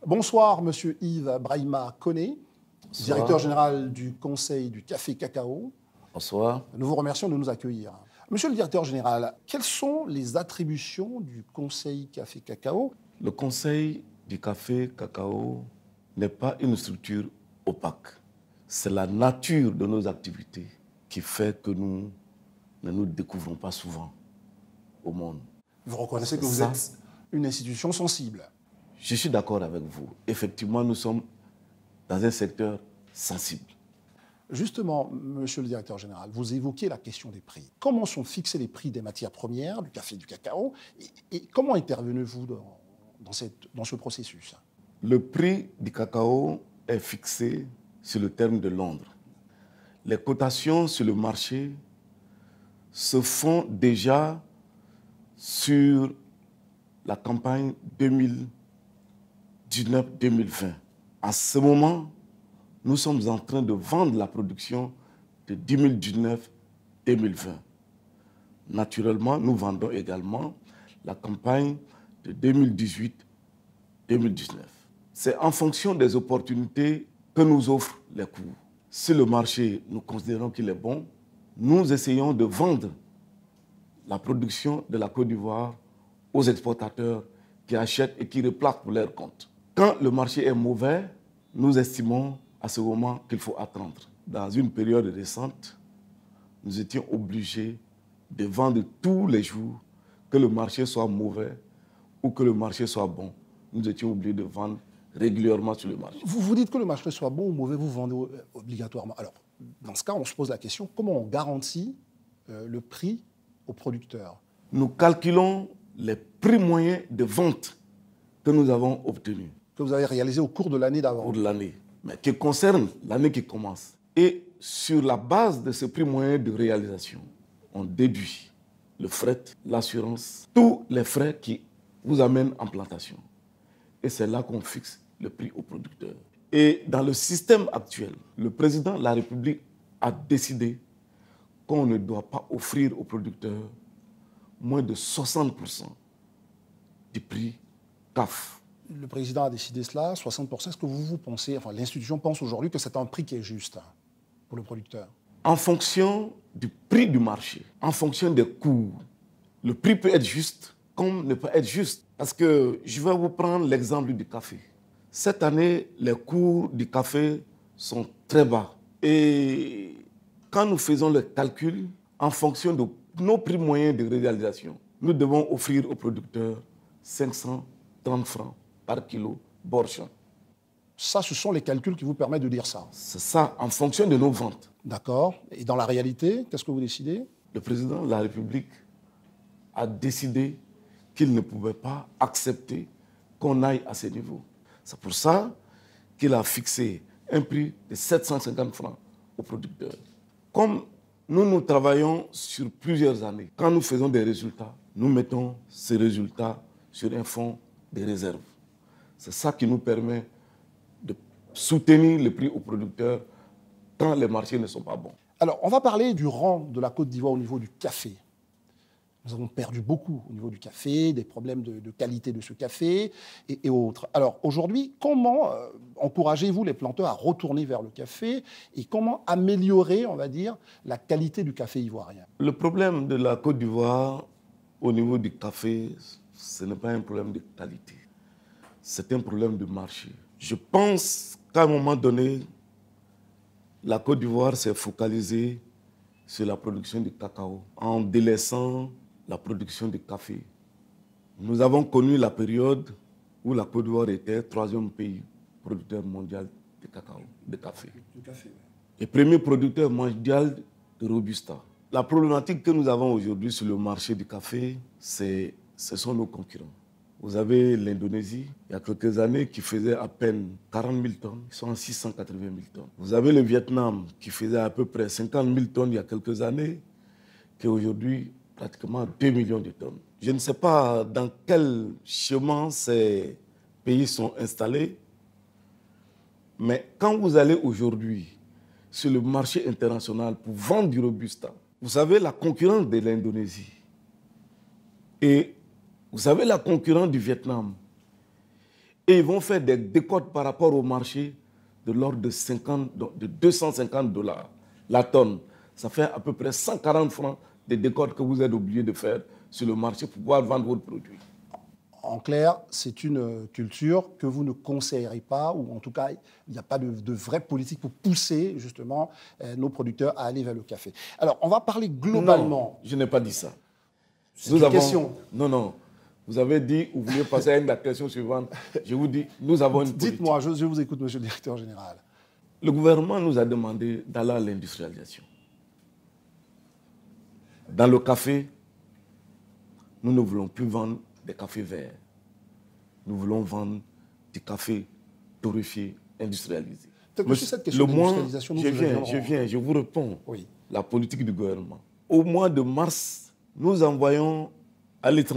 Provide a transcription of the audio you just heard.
Bonsoir, Monsieur Yves Brahima Koné, directeur général du Conseil du Café Cacao. Bonsoir. Nous vous remercions de nous accueillir. Monsieur le directeur général, quelles sont les attributions du Conseil Café Cacao? Le Conseil du Café Cacao n'est pas une structure opaque. C'est la nature de nos activités qui fait que nous ne nous découvrons pas souvent au monde. Vous reconnaissez que vous êtes une institution sensible? Je suis d'accord avec vous. Effectivement, nous sommes dans un secteur sensible. Justement, monsieur le directeur général, vous évoquez la question des prix. Comment sont fixés les prix des matières premières, du café et du cacao, et comment intervenez-vous dans ce processus? Le prix du cacao est fixé sur le terme de Londres. Les cotations sur le marché se font déjà sur la campagne 2019-2020. À ce moment, nous sommes en train de vendre la production de 2019-2020. Naturellement, nous vendons également la campagne de 2018-2019. C'est en fonction des opportunités que nous offrent les cours. Si le marché, nous considérons qu'il est bon, nous essayons de vendre la production de la Côte d'Ivoire aux exportateurs qui achètent et qui replacent pour leur compte. Quand le marché est mauvais, nous estimons à ce moment qu'il faut attendre. Dans une période récente, nous étions obligés de vendre tous les jours, que le marché soit mauvais ou que le marché soit bon. Nous étions obligés de vendre régulièrement sur le marché. Vous dites que le marché soit bon ou mauvais, vous vendez obligatoirement. Alors, dans ce cas, on se pose la question, comment on garantit le prix aux producteurs? Nous calculons les prix moyens de vente que nous avons obtenus. Que vous avez réalisé au cours de l'année d'avant? Au cours de l'année, mais qui concerne l'année qui commence. Et sur la base de ce prix moyen de réalisation, on déduit le fret, l'assurance, tous les frais qui vous amènent en plantation. Et c'est là qu'on fixe le prix aux producteurs. Et dans le système actuel, le président de la République a décidé qu'on ne doit pas offrir aux producteurs moins de 60% du prix CAF. Le président a décidé cela, 60%. Est-ce que vous pensez, enfin l'institution pense aujourd'hui que c'est un prix qui est juste pour le producteur? En fonction du prix du marché, en fonction des cours, le prix peut être juste comme ne pas être juste. Parce que je vais vous prendre l'exemple du café. Cette année, les cours du café sont très bas. Et quand nous faisons le calcul, en fonction de nos prix moyens de réalisation, nous devons offrir aux producteurs 530 francs par kilo borchon. Ça, ce sont les calculs qui vous permettent de dire ça? C'est ça, en fonction de nos ventes. D'accord. Et dans la réalité, qu'est-ce que vous décidez? Le président de la République a décidé qu'il ne pouvait pas accepter qu'on aille à ce niveau. C'est pour ça qu'il a fixé un prix de 750 francs aux producteurs. Comme nous travaillons sur plusieurs années, quand nous faisons des résultats, nous mettons ces résultats sur un fonds de réserve. C'est ça qui nous permet de soutenir le prix aux producteurs quand les marchés ne sont pas bons. Alors, on va parler du rang de la Côte d'Ivoire au niveau du café. Nous avons perdu beaucoup au niveau du café, des problèmes de qualité de ce café et autres. Alors aujourd'hui, comment encouragez-vous les planteurs à retourner vers le café et comment améliorer, on va dire, la qualité du café ivoirien? Le problème de la Côte d'Ivoire au niveau du café, ce n'est pas un problème de qualité. C'est un problème de marché. Je pense qu'à un moment donné, la Côte d'Ivoire s'est focalisée sur la production du cacao en délaissant la production de café. Nous avons connu la période où la Côte d'Ivoire était le 3e pays producteur mondial de cacao, de café. Et premier producteur mondial de Robusta. La problématique que nous avons aujourd'hui sur le marché du café, ce sont nos concurrents. Vous avez l'Indonésie, il y a quelques années, qui faisait à peine 40 000 tonnes. Ils sont à 680 000 tonnes. Vous avez le Vietnam, qui faisait à peu près 50 000 tonnes il y a quelques années, qui est aujourd'hui pratiquement 2 millions de tonnes. Je ne sais pas dans quel chemin ces pays sont installés, mais quand vous allez aujourd'hui sur le marché international pour vendre du Robusta, vous savez la concurrence de l'Indonésie et vous savez la concurrence du Vietnam Et ils vont faire des décotes par rapport au marché de l'ordre de 250 $ la tonne. Ça fait à peu près 140 francs de décotes que vous êtes obligé de faire sur le marché pour pouvoir vendre votre produit. En clair, c'est une culture que vous ne conseillerez pas, ou en tout cas, il n'y a pas de vraie politique pour pousser justement nos producteurs à aller vers le café. Alors, on va parler globalement. Non, je n'ai pas dit ça. C'est une question. Non, non. Vous avez dit, vous vouliez passer à la question suivante. Je vous dis, nous avons une politique. Dites-moi, je vous écoute, monsieur le directeur général. Le gouvernement nous a demandé d'aller à l'industrialisation. Dans le café, nous ne voulons plus vendre des cafés verts. Nous voulons vendre des cafés torréfiés, industrialisés. Sur cette question d'industrialisation, je vous réponds. Oui. La politique du gouvernement. Au mois de mars, nous envoyons à l'étranger